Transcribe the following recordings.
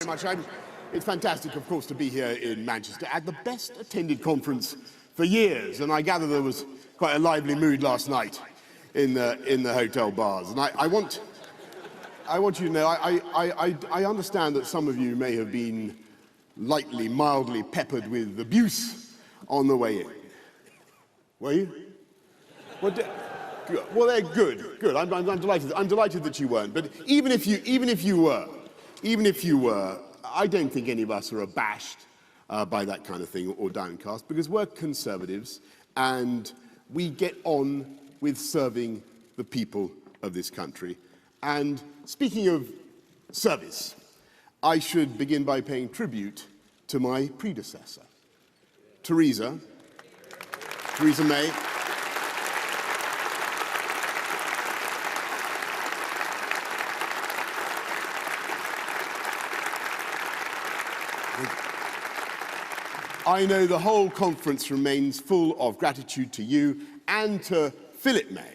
much. It's fantastic, of course, to be here in Manchester at the best attended conference for years, and I gather there was quite a lively mood last night in the hotel bars. And I want you to know, I understand that some of you may have been mildly peppered with abuse on the way in. Were you? Well, they're good. I'm delighted. I'm delighted that you weren't. But even if you were, I don't think any of us are abashed by that kind of thing or downcast, because we're conservatives and we get on with serving the people of this country. And speaking of service, I should begin by paying tribute to my predecessor, Theresa May. I know the whole conference remains full of gratitude to you and to Philip May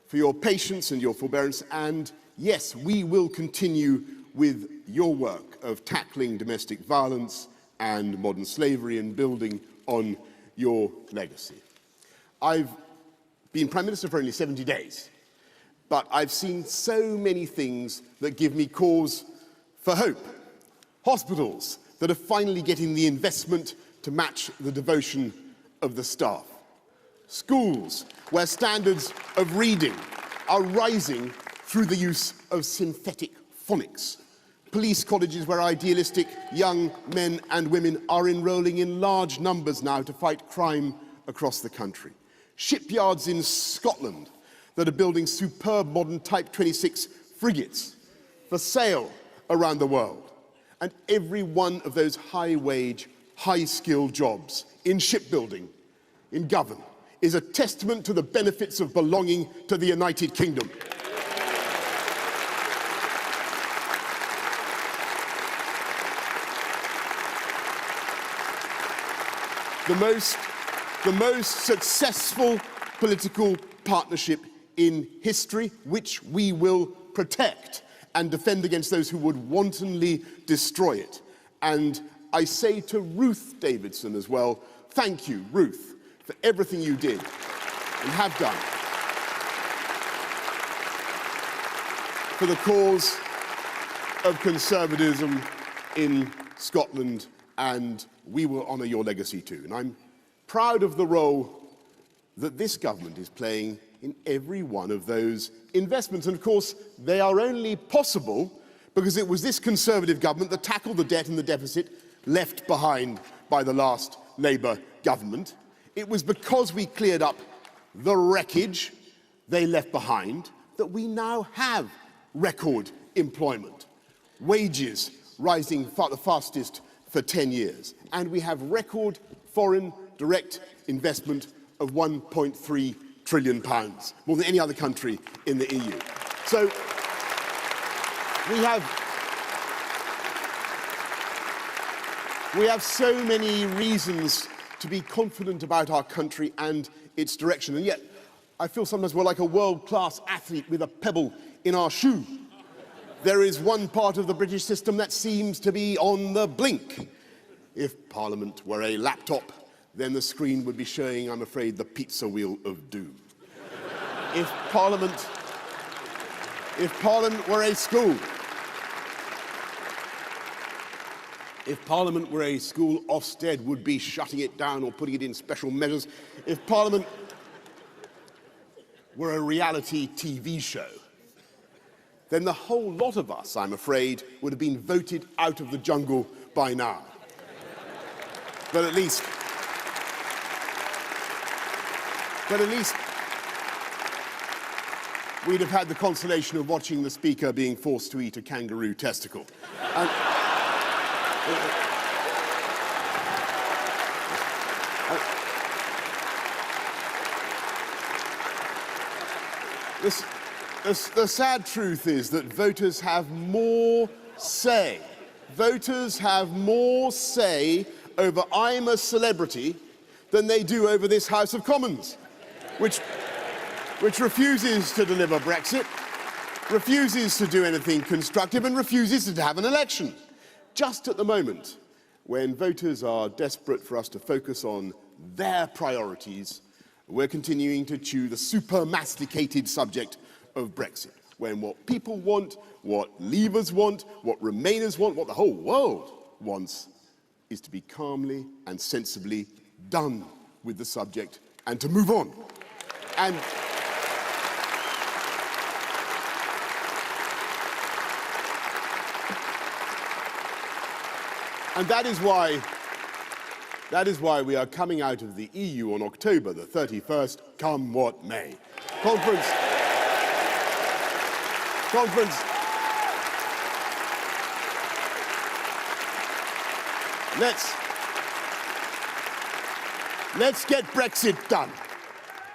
for your patience and your forbearance, and yes, we will continue with your work of tackling domestic violence and modern slavery and building on your legacy. I've been Prime Minister for only 70 days, but I've seen so many things that give me cause for hope. Hospitals that are finally getting the investment to match the devotion of the staff. Schools where standards of reading are rising through the use of synthetic phonics. Police colleges where idealistic young men and women are enrolling in large numbers now to fight crime across the country. Shipyards in Scotland that are building superb modern Type 26 frigates for sale around the world. And every one of those high-wage, high-skilled jobs in shipbuilding, in government, is a testament to the benefits of belonging to the United Kingdom. The most successful political partnership in history, which we will protect and defend against those who would wantonly destroy it. And I say to Ruth Davidson as well, thank you, Ruth, for everything you did and have done for the cause of conservatism in Scotland, and we will honour your legacy too. And I'm proud of the role that this government is playing in every one of those investments. And of course, they are only possible because it was this Conservative government that tackled the debt and the deficit left behind by the last Labour government. It was because we cleared up the wreckage they left behind that we now have record employment, wages rising the fastest for 10 years, and we have record foreign direct investment of £1.3 trillion, more than any other country in the EU. So we have so many reasons to be confident about our country and its direction, and yet I feel sometimes we're like a world-class athlete with a pebble in our shoe. There is one part of the British system that seems to be on the blink. If Parliament were a laptop, then the screen would be showing, I'm afraid, the pizza wheel of doom. If Parliament were a school, Ofsted would be shutting it down or putting it in special measures. If Parliament were a reality TV show, then the whole lot of us, I'm afraid, would have been voted out of the jungle by now. But at least we'd have had the consolation of watching the Speaker being forced to eat a kangaroo testicle. The sad truth is that voters have more say. Voters have more say over I'm a celebrity than they do over this House of Commons, which refuses to deliver Brexit, refuses to do anything constructive, and refuses to have an election. just at the moment when voters are desperate for us to focus on their priorities, we're continuing to chew the super-masticated subject of Brexit, when what people want, what Leavers want, what Remainers want, what the whole world wants, is to be calmly and sensibly done with the subject and to move on. And that is why we are coming out of the EU on October the 31st, come what may. Conference. Let's get Brexit done.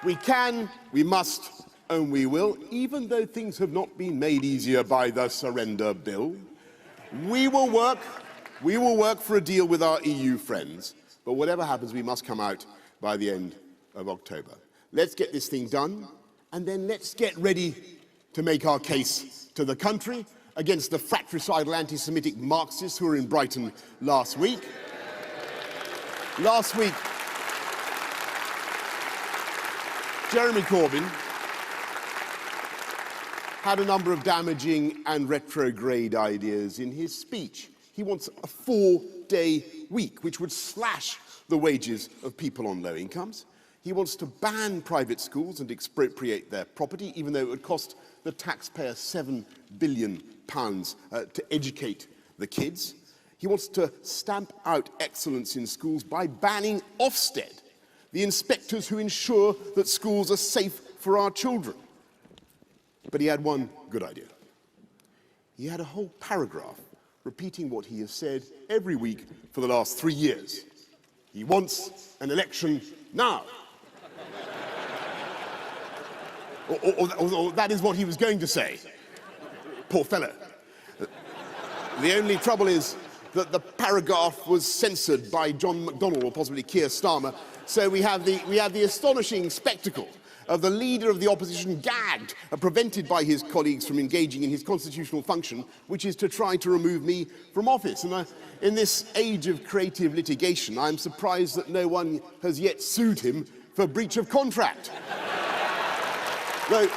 We can, we must, and we will, even though things have not been made easier by the surrender bill. We will work for a deal with our EU friends, but whatever happens, we must come out by the end of October. Let's get this thing done, and then let's get ready to make our case to the country against the fratricidal anti-Semitic Marxists who were in Brighton last week. Jeremy Corbyn had a number of damaging and retrograde ideas in his speech. He wants a 4-day week, which would slash the wages of people on low incomes. He wants to ban private schools and expropriate their property, even though it would cost the taxpayer £7 billion to educate the kids. He wants to stamp out excellence in schools by banning Ofsted, the inspectors who ensure that schools are safe for our children. But he had one good idea. He had a whole paragraph repeating what he has said every week for the last 3 years. He wants an election now. or that is what he was going to say. Poor fellow. The only trouble is that the paragraph was censored by John McDonnell or possibly Keir Starmer, so we have the astonishing spectacle of the leader of the opposition gagged and prevented by his colleagues from engaging in his constitutional function, which is to try to remove me from office. And in this age of creative litigation, I'm surprised that no one has yet sued him for breach of contract. Though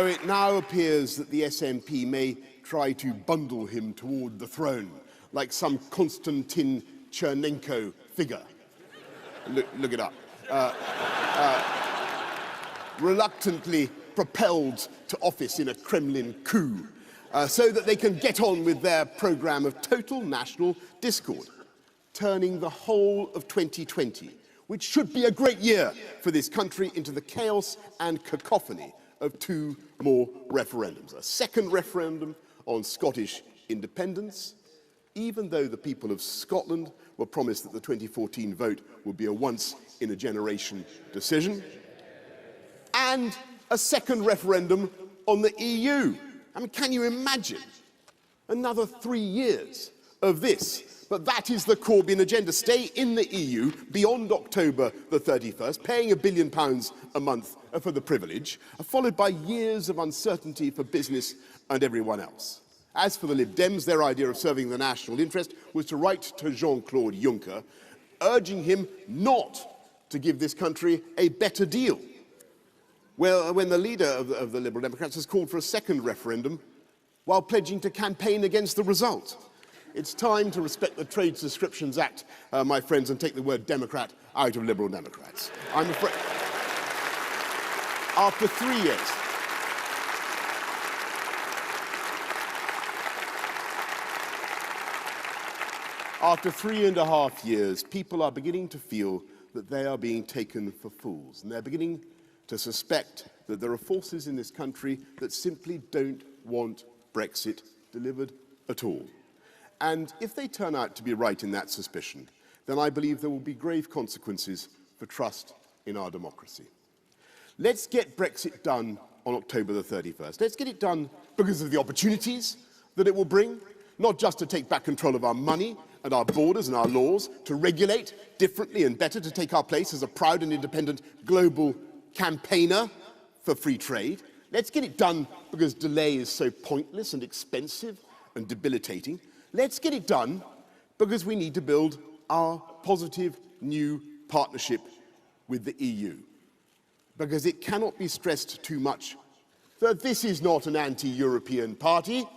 it now appears that the SNP may try to bundle him toward the throne, like some Konstantin Chernenko figure. Look it up. Reluctantly propelled to office in a Kremlin coup, so that they can get on with their programme of total national discord, turning the whole of 2020, which should be a great year for this country, into the chaos and cacophony of 2 more referendums. A second referendum on Scottish independence, even though the people of Scotland were promised that the 2014 vote would be a once-in-a-generation decision, and a second referendum on the EU. I mean, can you imagine another 3 years of this? But that is the Corbyn agenda. Stay in the EU beyond October the 31st, paying £1 billion a month for the privilege, followed by years of uncertainty for business and everyone else. As for the Lib Dems, their idea of serving the national interest was to write to Jean-Claude Juncker, urging him not to give this country a better deal. Well, when the leader of the Liberal Democrats has called for a second referendum while pledging to campaign against the result. It's time to respect the Trade Subscriptions Act, my friends, and take the word Democrat out of Liberal Democrats. I'm afraid, after 3 years, after 3.5 years, people are beginning to feel that they are being taken for fools, and they're beginning to suspect that there are forces in this country that simply don't want Brexit delivered at all. And if they turn out to be right in that suspicion, then I believe there will be grave consequences for trust in our democracy. Let's get Brexit done on October the 31st. Let's get it done because of the opportunities that it will bring, not just to take back control of our money and our borders and our laws, to regulate differently and better, to take our place as a proud and independent global campaigner for free trade. Let's get it done because delay is so pointless and expensive and debilitating. Let's get it done because we need to build our positive new partnership with the EU. Because it cannot be stressed too much that this is not an anti-European party.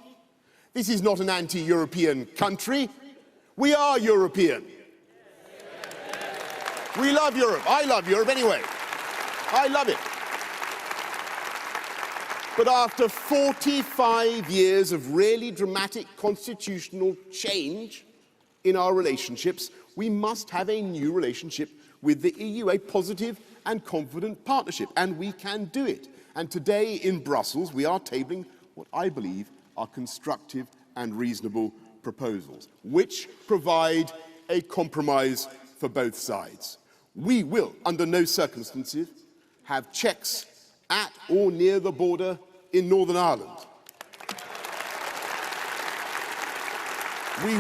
This is not an anti-European country. We are European. We love Europe. I love Europe anyway. I love it. But after 45 years of really dramatic constitutional change in our relationships, we must have a new relationship with the EU, a positive and confident partnership, and we can do it. And today in Brussels, we are tabling what I believe are constructive and reasonable proposals, which provide a compromise for both sides. We will, under no circumstances, have checks at or near the border in Northern Ireland. We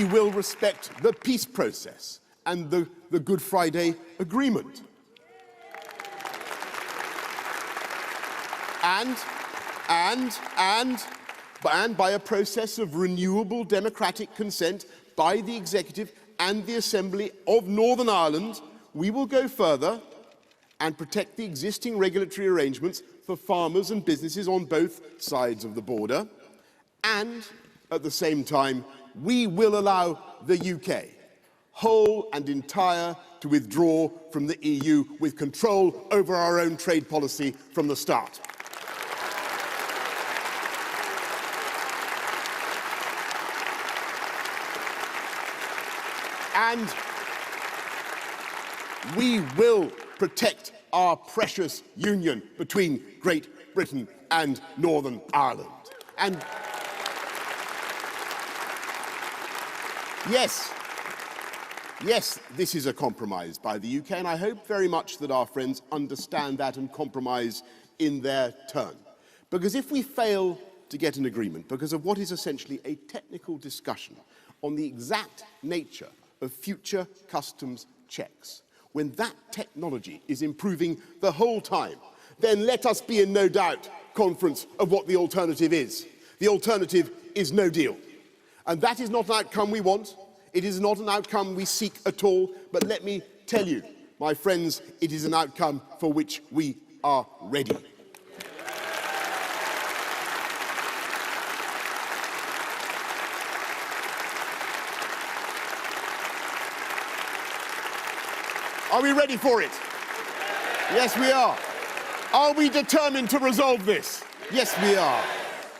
will respect the peace process and the Good Friday Agreement. And by a process of renewable democratic consent by the Executive and the Assembly of Northern Ireland, we will go further and protect the existing regulatory arrangements for farmers and businesses on both sides of the border. And at the same time, we will allow the UK, whole and entire, to withdraw from the EU with control over our own trade policy from the start. And we will protect our precious union between Great Britain and Northern Ireland. And yes, this is a compromise by the UK, and I hope very much that our friends understand that and compromise in their turn. Because if we fail to get an agreement because of what is essentially a technical discussion on the exact nature of future customs checks, when that technology is improving the whole time, then let us be in no doubt, conference, of what the alternative is. The alternative is no deal. And that is not an outcome we want. It is not an outcome we seek at all. But let me tell you, my friends, it is an outcome for which we are ready. Are we ready for it? Yes, we are. Are we determined to resolve this? Yes, we are.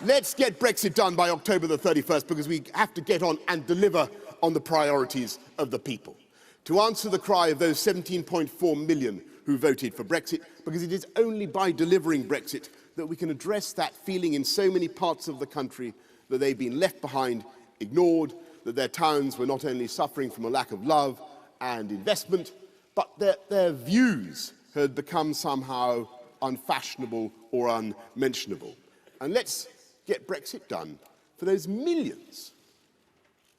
Let's get Brexit done by October the 31st, because we have to get on and deliver on the priorities of the people. To answer the cry of those 17.4 million who voted for Brexit, because it is only by delivering Brexit that we can address that feeling in so many parts of the country that they've been left behind, ignored, that their towns were not only suffering from a lack of love and investment, but their views had become somehow unfashionable or unmentionable. And let's get Brexit done for those millions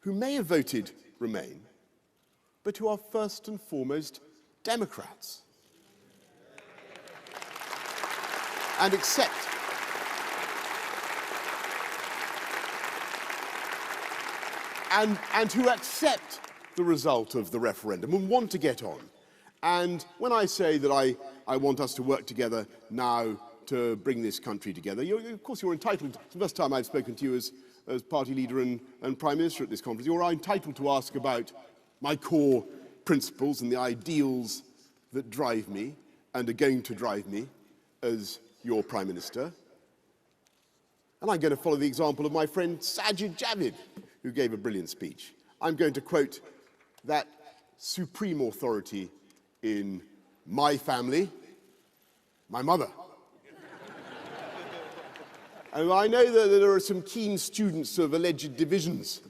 who may have voted Remain, but who are first and foremost Democrats. And who accept the result of the referendum and want to get on. And when I say that I want us to work together now to bring this country together, of course you're entitled, it's the first time I've spoken to you as party leader and Prime Minister at this conference, you're entitled to ask about my core principles and the ideals that drive me and are going to drive me as your Prime Minister. And I'm going to follow the example of my friend Sajid Javid, who gave a brilliant speech. I'm going to quote that supreme authority in my family, my mother. And I know that there are some keen students of alleged divisions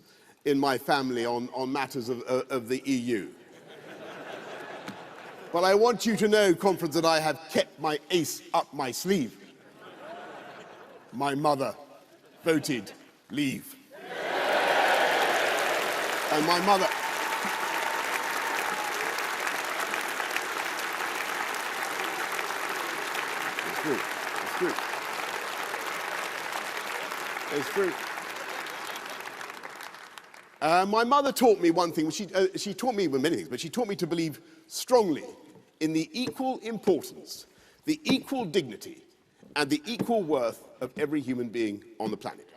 in my family on matters of the EU. But I want you to know, conference, that I have kept my ace up my sleeve. My mother voted leave. And my mother... true. It's true. It's true. My mother taught me one thing. She taught me many things, but she taught me to believe strongly in the equal importance, the equal dignity, and the equal worth of every human being on the planet.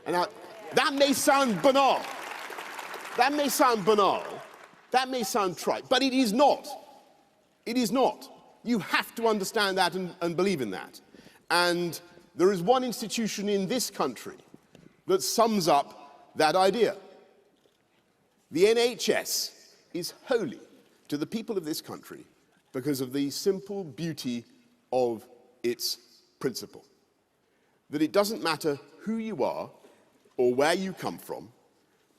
And now, that may sound banal. That may sound banal. That may sound trite, but it is not. It is not. You have to understand that and believe in that. And there is one institution in this country that sums up that idea. The NHS is holy to the people of this country because of the simple beauty of its principle. That it doesn't matter who you are or where you come from,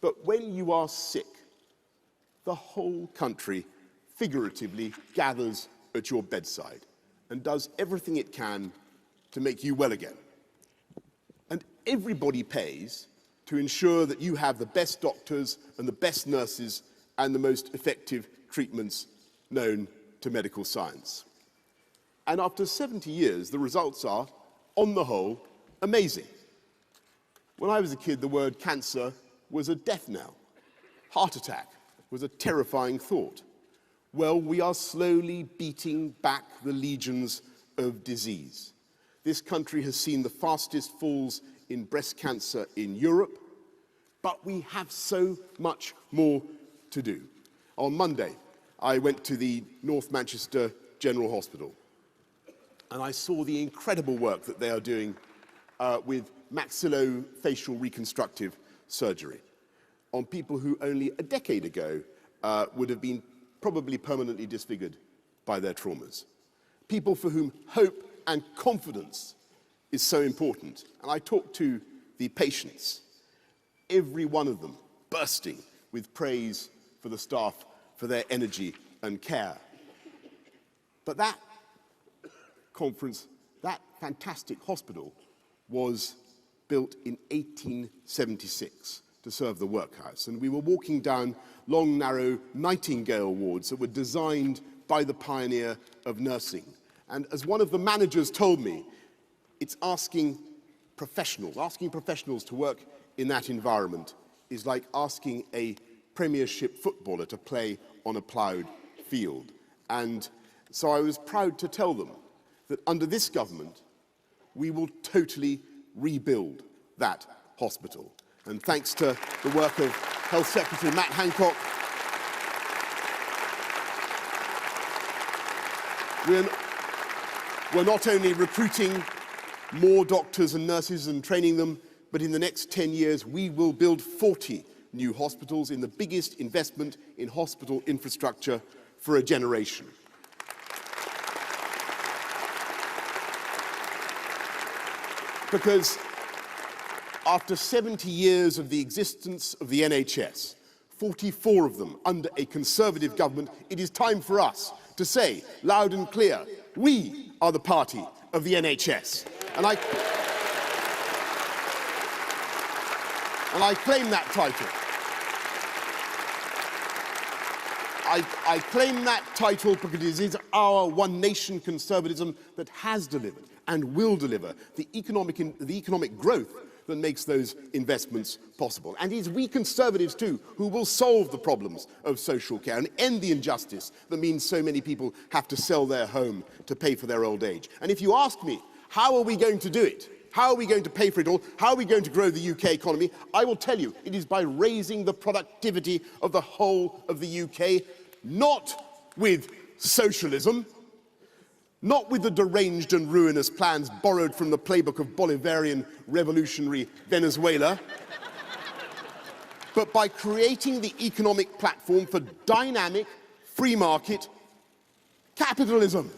but when you are sick, the whole country figuratively gathers at your bedside and does everything it can to make you well again. And everybody pays to ensure that you have the best doctors and the best nurses and the most effective treatments known to medical science. And after 70 years, the results are, on the whole, amazing. When I was a kid, the word cancer was a death knell. Heart attack was a terrifying thought. Well, we are slowly beating back the legions of disease. This country has seen the fastest falls in breast cancer in Europe, but we have so much more to do. On Monday, I went to the North Manchester General Hospital, and I saw the incredible work that they are doing with maxillofacial reconstructive surgery on people who only a decade ago would have been probably permanently disfigured by their traumas. People for whom hope and confidence is so important. And I talked to the patients, every one of them bursting with praise for the staff, for their energy and care. But that conference, that fantastic hospital, was built in 1876 to serve the workhouse. And we were walking down long, narrow Nightingale wards that were designed by the pioneer of nursing. And as one of the managers told me, it's asking professionals to work in that environment is like asking a Premiership footballer to play on a ploughed field. And so I was proud to tell them that under this government, we will totally rebuild that hospital. And thanks to the work of Health Secretary Matt Hancock, we're not only recruiting more doctors and nurses and training them, but in the next 10 years, we will build 40 new hospitals in the biggest investment in hospital infrastructure for a generation. Because after 70 years of the existence of the NHS, 44 of them under a Conservative government, it is time for us to say loud and clear, we are the party of the NHS. And I claim that title. I claim that title because it is our one nation conservatism that has delivered and will deliver the economic growth that makes those investments possible. And it is we Conservatives too who will solve the problems of social care and end the injustice that means so many people have to sell their home to pay for their old age. And if you ask me, how are we going to do it? How are we going to pay for it all? How are we going to grow the UK economy? I will tell you, it is by raising the productivity of the whole of the UK, not with socialism, not with the deranged and ruinous plans borrowed from the playbook of Bolivarian revolutionary Venezuela, but by creating the economic platform for dynamic, free market capitalism.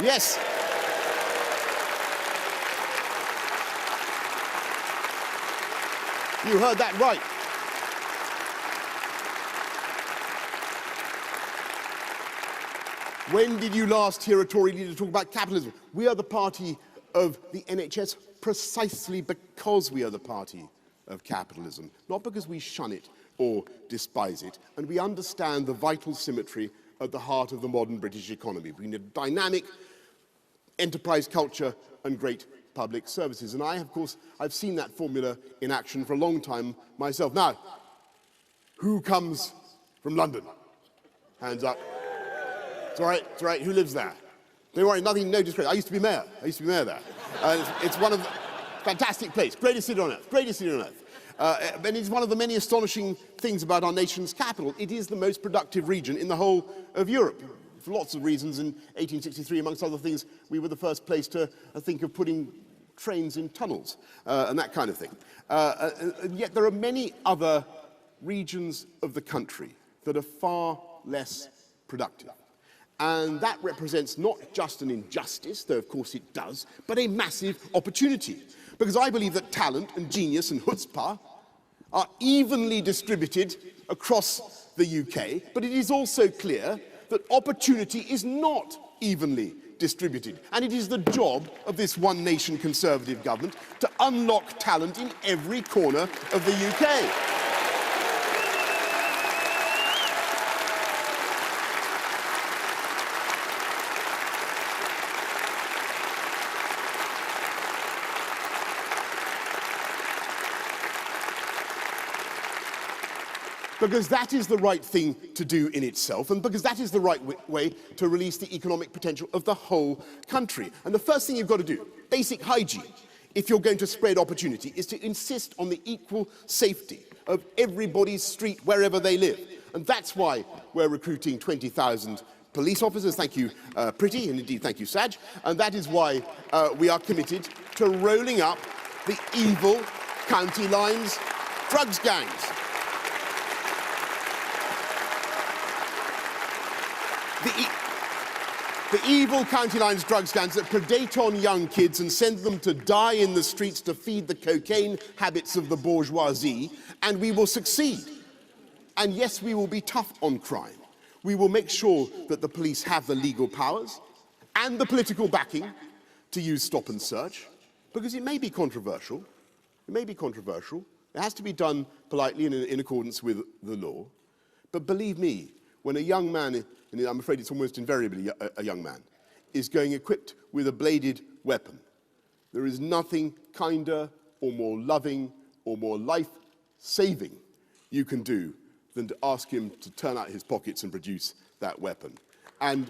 Yes. You heard that right. When did you last hear a Tory leader talk about capitalism? We are the party of the NHS precisely because we are the party of capitalism, not because we shun it or despise it. And we understand the vital symmetry at the heart of the modern British economy. We need a dynamic, enterprise culture and great public services. And of course, I've seen that formula in action for a long time myself. Now, who comes from London? Hands up. It's all right, who lives there? Don't worry, no disgrace. I used to be mayor there. It's one of the fantastic place, greatest city on earth. And it's one of the many astonishing things about our nation's capital. It is the most productive region in the whole of Europe. For lots of reasons. In 1863, amongst other things, we were the first place to think of putting trains in tunnels and that kind of thing. And yet there are many other regions of the country that are far less productive. And that represents not just an injustice, though of course it does, but a massive opportunity. Because I believe that talent and genius and chutzpah are evenly distributed across the UK, but it is also clear that opportunity is not evenly distributed. And it is the job of this one nation Conservative government to unlock talent in every corner of the UK. Because that is the right thing to do in itself, and because that is the right way to release the economic potential of the whole country. And the first thing you've got to do, basic hygiene, if you're going to spread opportunity, is to insist on the equal safety of everybody's street wherever they live. And that's why we're recruiting 20,000 police officers. Thank you, Pretty, and indeed thank you, Saj. And that is why we are committed to rolling up the evil county lines drugs gangs. The evil county lines drugs gangs that predate on young kids and send them to die in the streets to feed the cocaine habits of the bourgeoisie, and we will succeed. And yes, we will be tough on crime. We will make sure that the police have the legal powers and the political backing to use stop and search, because it may be controversial. It has to be done politely and in accordance with the law. But believe me, when a young man, and I'm afraid it's almost invariably a young man, is going equipped with a bladed weapon, there is nothing kinder or more loving or more life-saving you can do than to ask him to turn out his pockets and produce that weapon. And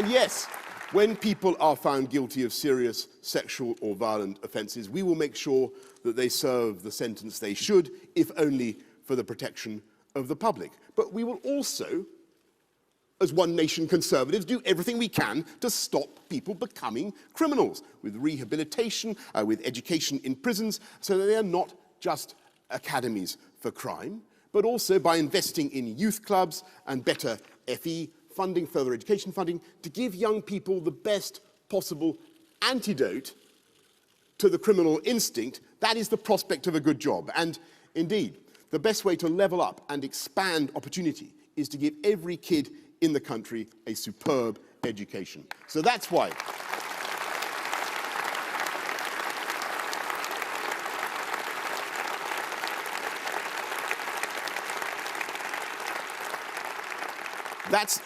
yes, when people are found guilty of serious sexual or violent offences, we will make sure that they serve the sentence they should, if only for the protection of the public. But we will also, as one nation Conservatives, do everything we can to stop people becoming criminals, with rehabilitation, with education in prisons, so that they are not just academies for crime, but also by investing in youth clubs and better FE funding, further education funding, to give young people the best possible antidote to the criminal instinct. That is the prospect of a good job. And indeed, the best way to level up and expand opportunity is to give every kid in the country a superb education. So that's why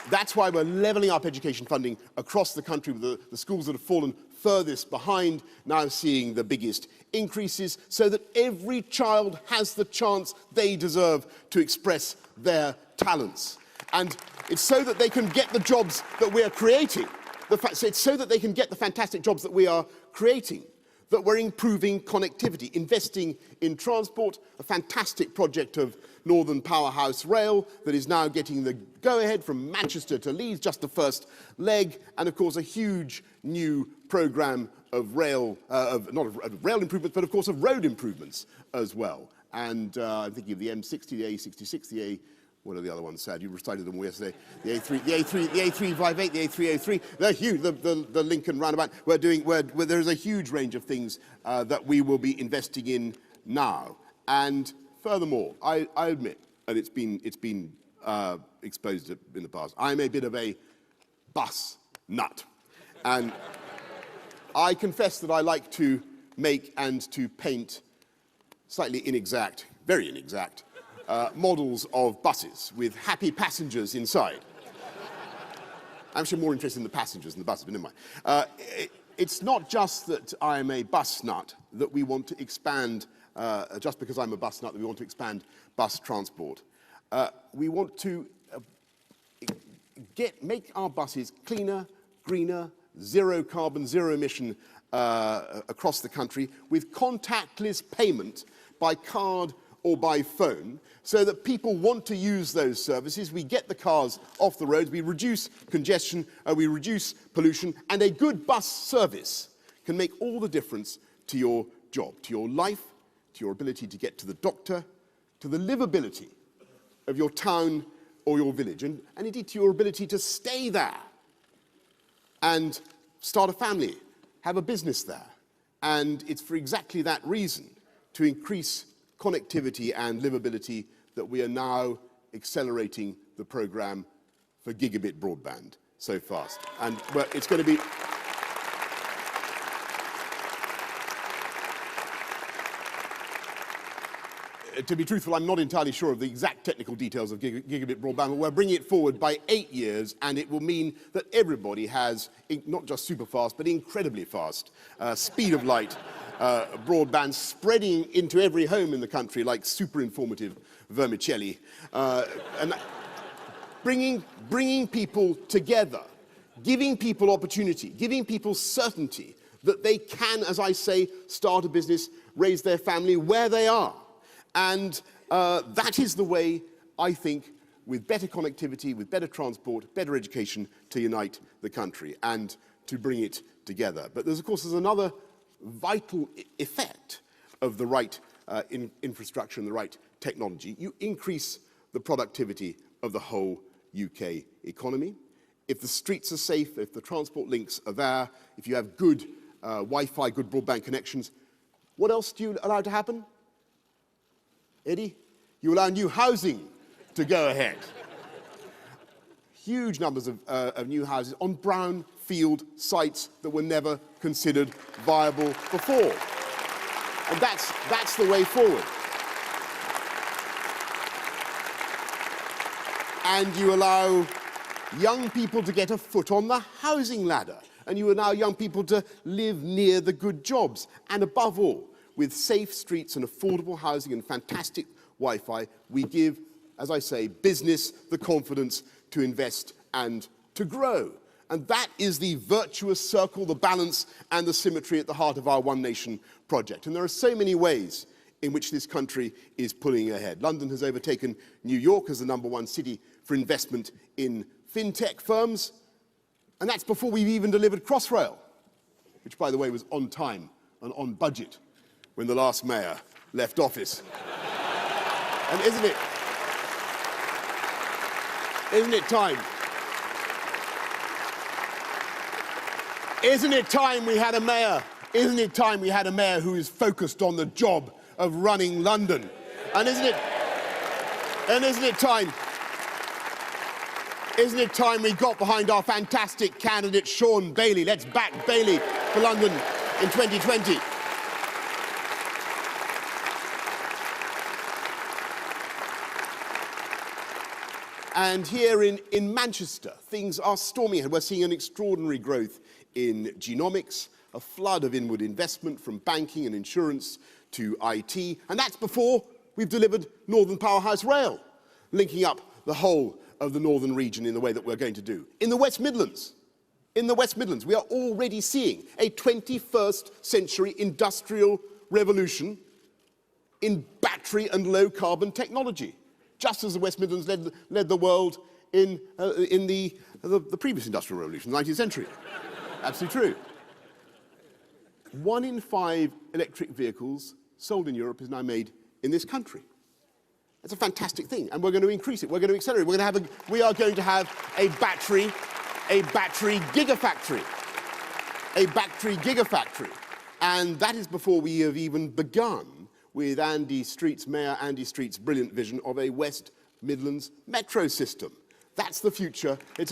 That's why we're levelling up education funding across the country, with the schools that have fallen furthest behind now seeing the biggest increases, so that every child has the chance they deserve to express their talents. And it's so that they can get the jobs that we are creating. It's so that they can get the fantastic jobs that we are creating, that we're improving connectivity, investing in transport, a fantastic project of Northern Powerhouse Rail that is now getting the go-ahead from Manchester to Leeds, just the first leg, and of course a huge new programme of rail, not of rail improvements, but of course of road improvements as well. And I'm thinking of the M60, the A66, what are the other ones, Sad? You recited them all yesterday. The A358, the A303. They're huge. The Lincoln roundabout. There's a huge range of things that we will be investing in now. And furthermore, I admit, and it's been exposed in the past, I'm a bit of a bus nut. And I confess that I like to make, and to paint slightly inexact, very inexact, models of buses with happy passengers inside. I'm actually more interested in the passengers than the buses, but never mind. It's not just that I'm a bus nut that we want to expand, just because I'm a bus nut, that we want to expand bus transport. We want to make our buses cleaner, greener, zero carbon, zero emission across the country with contactless payment by card or by phone, so that people want to use those services. We get the cars off the roads, we reduce congestion, we reduce pollution, and a good bus service can make all the difference to your job, to your life, to your ability to get to the doctor, to the livability of your town or your village, and indeed to your ability to stay there and start a family, have a business there. And it's for exactly that reason, to increase connectivity and livability, that we are now accelerating the program for gigabit broadband so fast. And well, it's going to be... To be truthful, I'm not entirely sure of the exact technical details of gigabit broadband, but we're bringing it forward by 8 years, and it will mean that everybody has not just super fast, but incredibly fast speed of light broadband spreading into every home in the country like super informative vermicelli, and bringing people together, giving people opportunity, giving people certainty that they can, as I say, start a business, raise their family where they are. And that is the way, I think, with better connectivity, with better transport, better education, to unite the country and to bring it together. But there's, of course, another vital effect of the right infrastructure and the right technology. You increase the productivity of the whole UK economy. If the streets are safe, if the transport links are there, if you have good Wi-Fi, good broadband connections, what else do you allow to happen? Eddie? You allow new housing to go ahead. Huge numbers of new houses on brownfield sites that were never considered viable before. And that's the way forward. And you allow young people to get a foot on the housing ladder. And you allow young people to live near the good jobs. And above all, with safe streets and affordable housing and fantastic Wi-Fi, we give, as I say, business the confidence to invest and to grow. And that is the virtuous circle, the balance and the symmetry at the heart of our One Nation project. And there are so many ways in which this country is pulling ahead. London has overtaken New York as the #1 city for investment in fintech firms. And that's before we've even delivered Crossrail, which, by the way, was on time and on budget when the last mayor left office. And isn't it time? Isn't it time we had a mayor? Isn't it time we had a mayor who is focused on the job of running London? And isn't it time? Isn't it time we got behind our fantastic candidate, Sean Bailey? Let's back Bailey for London in 2020. And here in Manchester, things are stormy ahead. We're seeing an extraordinary growth in genomics, a flood of inward investment from banking and insurance to IT. And that's before we've delivered Northern Powerhouse Rail, linking up the whole of the northern region in the way that we're going to do. In the West Midlands, we are already seeing a 21st century industrial revolution in battery and low carbon technology, just as the West Midlands led the world in the previous industrial revolution, the 19th century. Absolutely true. 1 in 5 electric vehicles sold in Europe is now made in this country. That's a fantastic thing, and we're going to increase it. We're going to accelerate. We are going to have a battery gigafactory, and that is before we have even begun with Mayor Andy Street's brilliant vision of a West Midlands metro system. That's the future. It's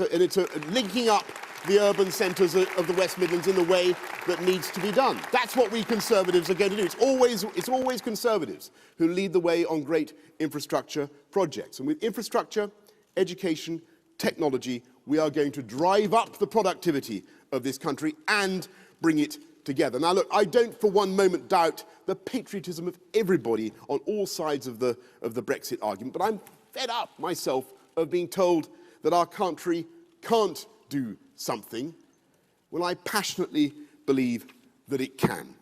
linking up the urban centres of the West Midlands in the way that needs to be done. That's what we Conservatives are going to do. It's always Conservatives who lead the way on great infrastructure projects. And with infrastructure, education, technology, we are going to drive up the productivity of this country and bring it together. Now look, I don't for one moment doubt the patriotism of everybody on all sides of the Brexit argument, but I'm fed up myself of being told that our country can't do something when I passionately believe that it can.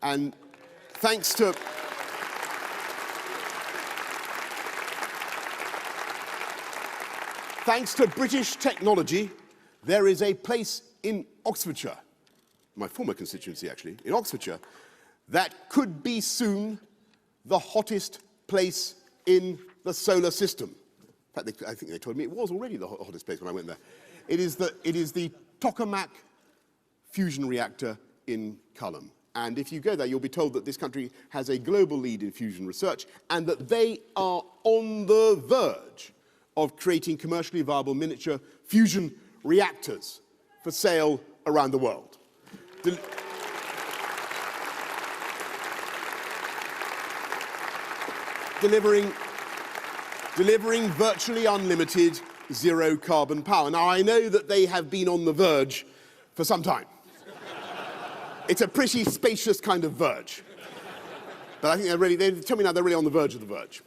And thanks to British technology, there is a place in Oxfordshire, my former constituency actually, in Oxfordshire, that could be soon the hottest place in the solar system. In fact, I think they told me it was already the hottest place when I went there. It is the tokamak fusion reactor in Culham. And if you go there, you'll be told that this country has a global lead in fusion research and that they are on the verge of creating commercially viable miniature fusion reactors for sale around the world. Delivering virtually unlimited zero carbon power. Now, I know that they have been on the verge for some time. It's a pretty spacious kind of verge. But I think they tell me now they're really on the verge of the verge.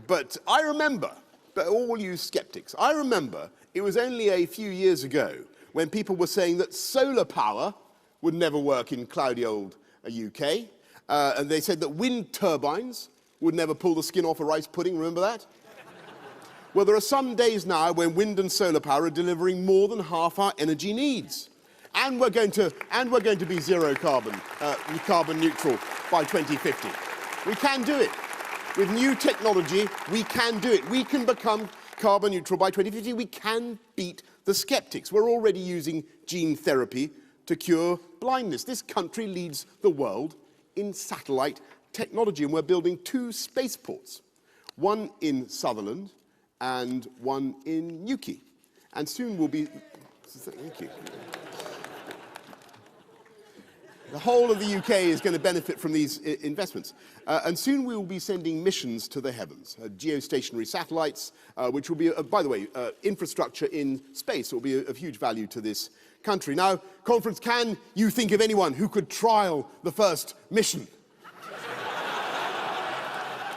But I remember, but all you skeptics, I remember it was only a few years ago when people were saying that solar power would never work in cloudy old UK. And they said that wind turbines would never pull the skin off a rice pudding, remember that? Well, there are some days now when wind and solar power are delivering more than half our energy needs. And we're going to be zero carbon neutral by 2050. We can do it. With new technology, we can do it. We can become carbon neutral by 2050. We can beat the skeptics. We're already using gene therapy to cure blindness. This country leads the world in satellite technology, and we're building 2 spaceports, one in Sutherland and one in Newquay. And soon we'll be... Thank you. The whole of the UK is going to benefit from these investments. And soon we will be sending missions to the heavens, geostationary satellites, which will be, by the way, infrastructure in space. It will be of huge value to this country. Now, conference, can you think of anyone who could trial the first mission?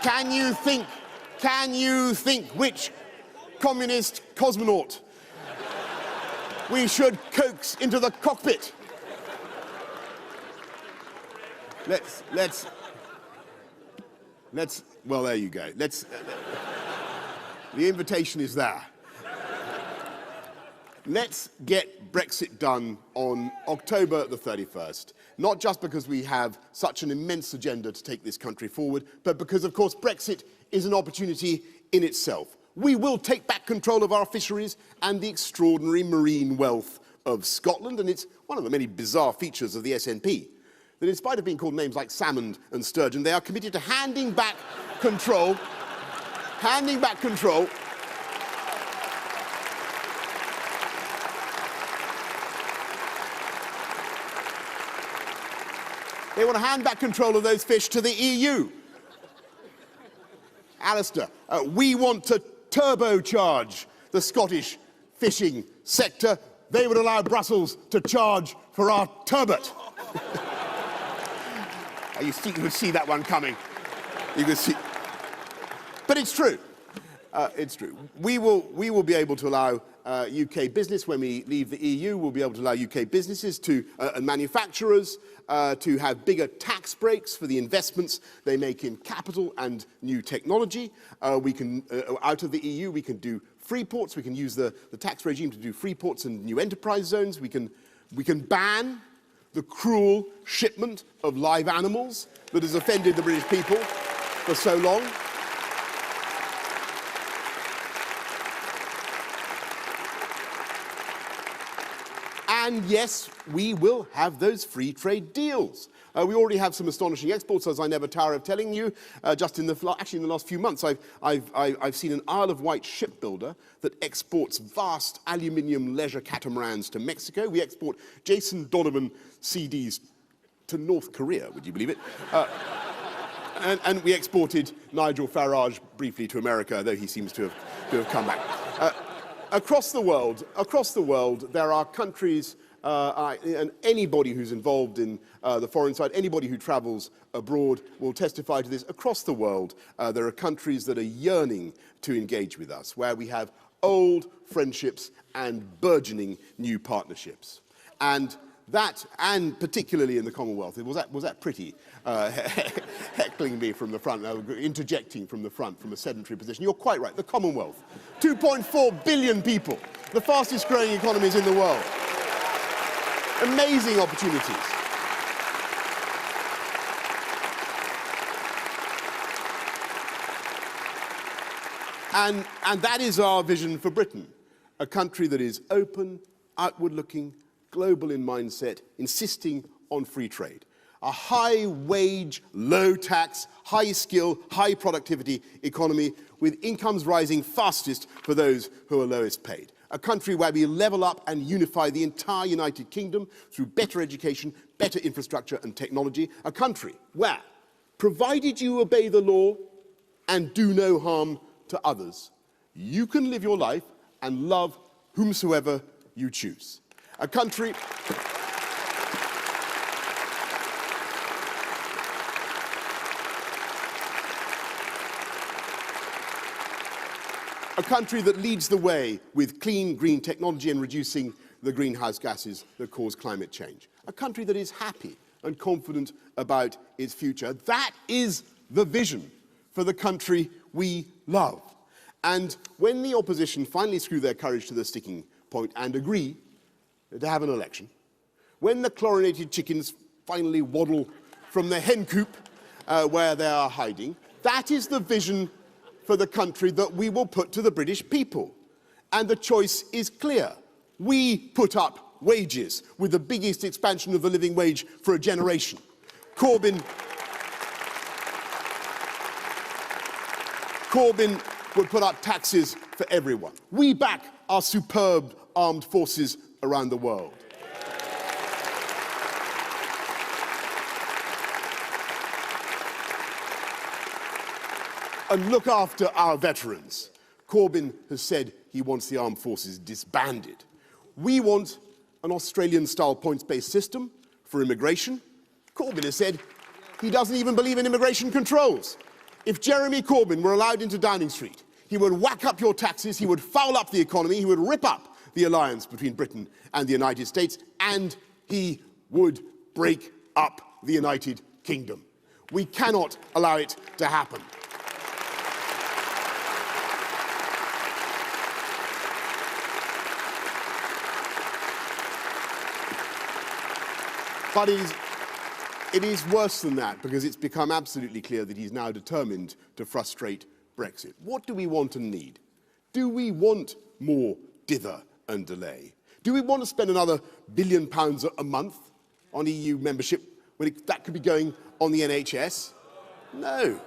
Can you think which communist cosmonaut we should coax into the cockpit? Well, there you go. The invitation is there. Let's get Brexit done on October the 31st, not just because we have such an immense agenda to take this country forward, but because, of course, Brexit is an opportunity in itself. We will take back control of our fisheries and the extraordinary marine wealth of Scotland, and it's one of the many bizarre features of the SNP, that in spite of being called names like salmon and sturgeon, they are committed to handing back control. They want to hand back control of those fish to the EU. Alistair, we want to turbocharge the Scottish fishing sector. They would allow Brussels to charge for our turbot. You could see that one coming. You could see. But it's true. It's true. We will be able to allow UK business, when we leave the EU, we'll be able to allow UK businesses and manufacturers to have bigger tax breaks for the investments they make in capital and new technology. We can, out of the EU, we can do free ports. We can use the tax regime to do free ports and new enterprise zones. We can ban the cruel shipment of live animals that has offended the British people for so long. And yes, we will have those free trade deals. We already have some astonishing exports, as I never tire of telling you. Just in the last few months, I've seen an Isle of Wight shipbuilder that exports vast aluminium leisure catamarans to Mexico. We export Jason Donovan CDs to North Korea, would you believe it? And we exported Nigel Farage briefly to America, though he seems to have come back. Across the world, there are countries, and anybody who's involved in the foreign side, anybody who travels abroad will testify to this. Across the world, there are countries that are yearning to engage with us, where we have old friendships and burgeoning new partnerships. And particularly in the Commonwealth, was that pretty? Heckling me from the front, interjecting from the front from a sedentary position. You're quite right, the Commonwealth. 2.4 billion people, the fastest growing economies in the world. Amazing opportunities. And that is our vision for Britain, a country that is open, outward-looking, global in mindset, insisting on free trade. A high-wage, low-tax, high-skill, high-productivity economy with incomes rising fastest for those who are lowest paid. A country where we level up and unify the entire United Kingdom through better education, better infrastructure and technology. A country where, provided you obey the law and do no harm to others, you can live your life and love whomsoever you choose. A country that leads the way with clean, green technology and reducing the greenhouse gases that cause climate change. A country that is happy and confident about its future. That is the vision for the country we love. And when the opposition finally screw their courage to the sticking point and agree to have an election, when the chlorinated chickens finally waddle from the hen coop where they are hiding, that is the vision for the country that we will put to the British people. And the choice is clear. We put up wages with the biggest expansion of the living wage for a generation. Corbyn would put up taxes for everyone. We back our superb armed forces around the world. And look after our veterans. Corbyn has said he wants the armed forces disbanded. We want an Australian-style points-based system for immigration. Corbyn has said he doesn't even believe in immigration controls. If Jeremy Corbyn were allowed into Downing Street, he would whack up your taxes, he would foul up the economy, he would rip up the alliance between Britain and the United States, and he would break up the United Kingdom. We cannot allow it to happen. But it is worse than that, because it's become absolutely clear that he's now determined to frustrate Brexit. What do we want and need? Do we want more dither and delay? Do we want to spend another £1 billion a month on EU membership when that could be going on the NHS? No.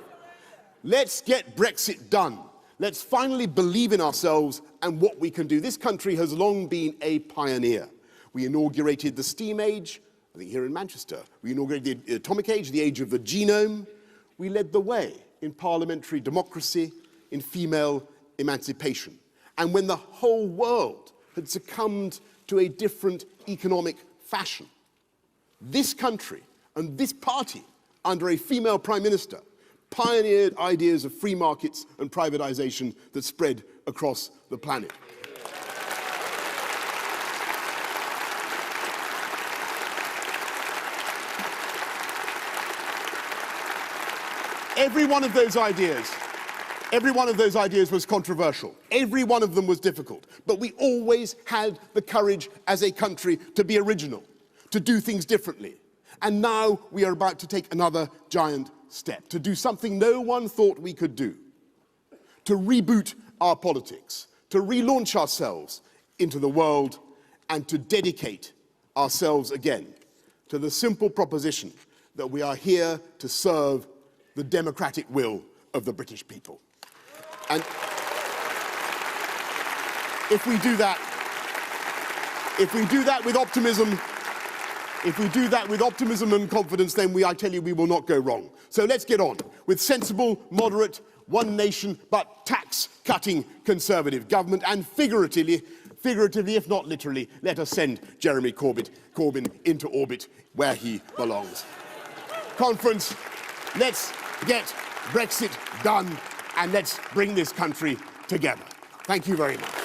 Let's get Brexit done. Let's finally believe in ourselves and what we can do. This country has long been a pioneer. We inaugurated the steam age, I think here in Manchester. We inaugurated the atomic age, the age of the genome. We led the way in parliamentary democracy, in female emancipation. And when the whole world had succumbed to a different economic fashion, this country and this party, under a female prime minister, pioneered ideas of free markets and privatization that spread across the planet. Every one of those ideas was controversial. Every one of them was difficult. But we always had the courage as a country to be original, to do things differently. And now we are about to take another giant step, to do something no one thought we could do, to reboot our politics, to relaunch ourselves into the world, and to dedicate ourselves again to the simple proposition that we are here to serve the democratic will of the British people. And if we do that with optimism and confidence, then I tell you, we will not go wrong. So let's get on with sensible, moderate, one nation, but tax-cutting Conservative government, and figuratively, if not literally, let us send Jeremy Corbyn into orbit where he belongs. Conference, let's get Brexit done, and let's bring this country together. Thank you very much.